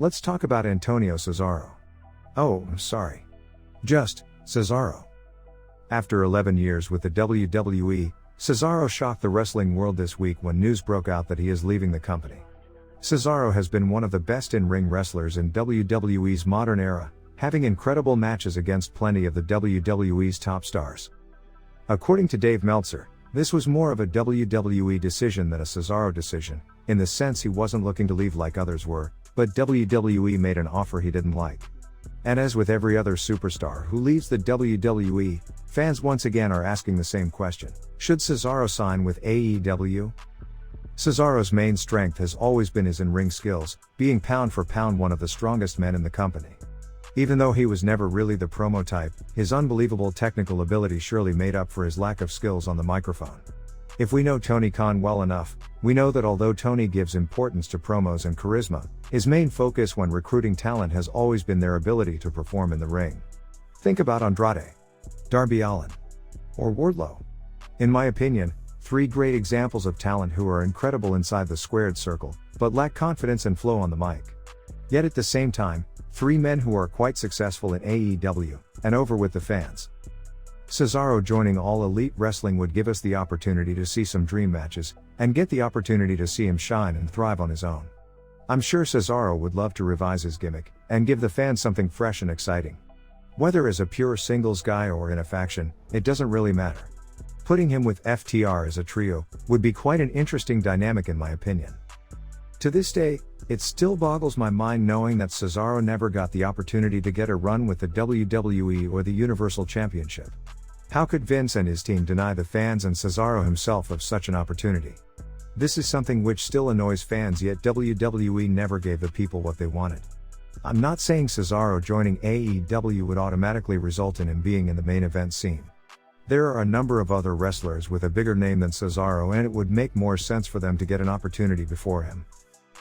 Let's talk about Antonio Cesaro. Oh, sorry. Just Cesaro. After 11 years with the WWE, Cesaro shocked the wrestling world this week when news broke out that he is leaving the company. Cesaro has been one of the best in-ring wrestlers in WWE's modern era, having incredible matches against plenty of the WWE's top stars. According to Dave Meltzer, this was more of a WWE decision than a Cesaro decision, in the sense he wasn't looking to leave like others were, but WWE made an offer he didn't like. And as with every other superstar who leaves the WWE, fans once again are asking the same question: should Cesaro sign with AEW? Cesaro's main strength has always been his in-ring skills, being pound for pound one of the strongest men in the company. Even though he was never really the promo type, his unbelievable technical ability surely made up for his lack of skills on the microphone. If we know Tony Khan well enough, we know that although Tony gives importance to promos and charisma, his main focus when recruiting talent has always been their ability to perform in the ring. Think about Andrade, Darby Allin, or Wardlow. In my opinion, three great examples of talent who are incredible inside the squared circle, but lack confidence and flow on the mic. Yet at the same time, three men who are quite successful in AEW, and over with the fans. Cesaro joining All Elite Wrestling would give us the opportunity to see some dream matches, and get the opportunity to see him shine and thrive on his own. I'm sure Cesaro would love to revise his gimmick, and give the fans something fresh and exciting. Whether as a pure singles guy or in a faction, it doesn't really matter. Putting him with FTR as a trio, would be quite an interesting dynamic in my opinion. To this day, it still boggles my mind knowing that Cesaro never got the opportunity to get a run with the WWE or the Universal Championship. How could Vince and his team deny the fans and Cesaro himself of such an opportunity? This is something which still annoys fans, yet WWE never gave the people what they wanted. I'm not saying Cesaro joining AEW would automatically result in him being in the main event scene. There are a number of other wrestlers with a bigger name than Cesaro, and it would make more sense for them to get an opportunity before him.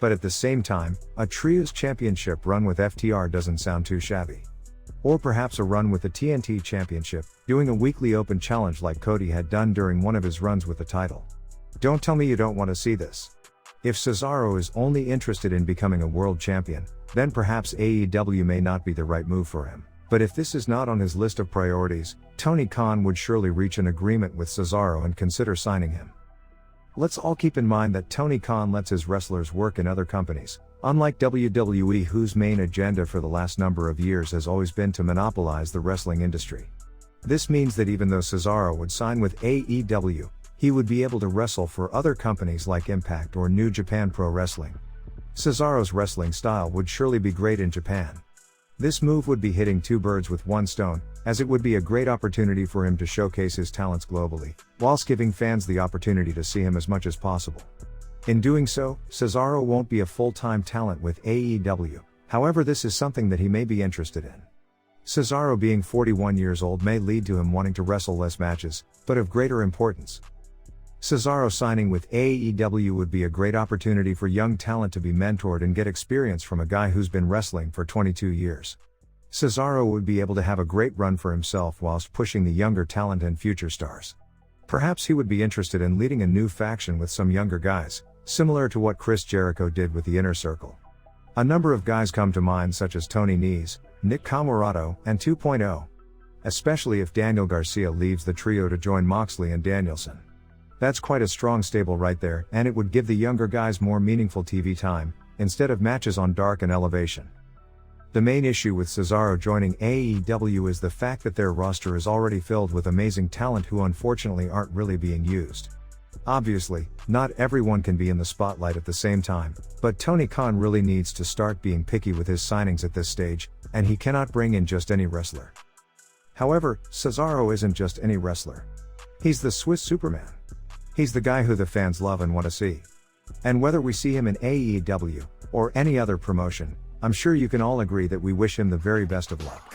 But at the same time, a Trios Championship run with FTR doesn't sound too shabby. Or perhaps a run with the TNT Championship, doing a weekly open challenge like Cody had done during one of his runs with the title. Don't tell me you don't want to see this. If Cesaro is only interested in becoming a world champion, then perhaps AEW may not be the right move for him. But if this is not on his list of priorities, Tony Khan would surely reach an agreement with Cesaro and consider signing him. Let's all keep in mind that Tony Khan lets his wrestlers work in other companies, unlike WWE, whose main agenda for the last number of years has always been to monopolize the wrestling industry. This means that even though Cesaro would sign with AEW, he would be able to wrestle for other companies like Impact or New Japan Pro Wrestling. Cesaro's wrestling style would surely be great in Japan. This move would be hitting two birds with one stone, as it would be a great opportunity for him to showcase his talents globally, whilst giving fans the opportunity to see him as much as possible. In doing so, Cesaro won't be a full-time talent with AEW, however this is something that he may be interested in. Cesaro being 41 years old may lead to him wanting to wrestle less matches, but of greater importance. Cesaro signing with AEW would be a great opportunity for young talent to be mentored and get experience from a guy who's been wrestling for 22 years. Cesaro would be able to have a great run for himself whilst pushing the younger talent and future stars. Perhaps he would be interested in leading a new faction with some younger guys, similar to what Chris Jericho did with the Inner Circle. A number of guys come to mind such as Tony Nese, Nick Comoroto, and 2.0. Especially if Daniel Garcia leaves the trio to join Moxley and Danielson. That's quite a strong stable right there, and it would give the younger guys more meaningful TV time, instead of matches on Dark and Elevation. The main issue with Cesaro joining AEW is the fact that their roster is already filled with amazing talent who unfortunately aren't really being used. Obviously, not everyone can be in the spotlight at the same time, but Tony Khan really needs to start being picky with his signings at this stage, and he cannot bring in just any wrestler. However, Cesaro isn't just any wrestler. He's the Swiss Superman. He's the guy who the fans love and want to see. And whether we see him in AEW, or any other promotion, I'm sure you can all agree that we wish him the very best of luck.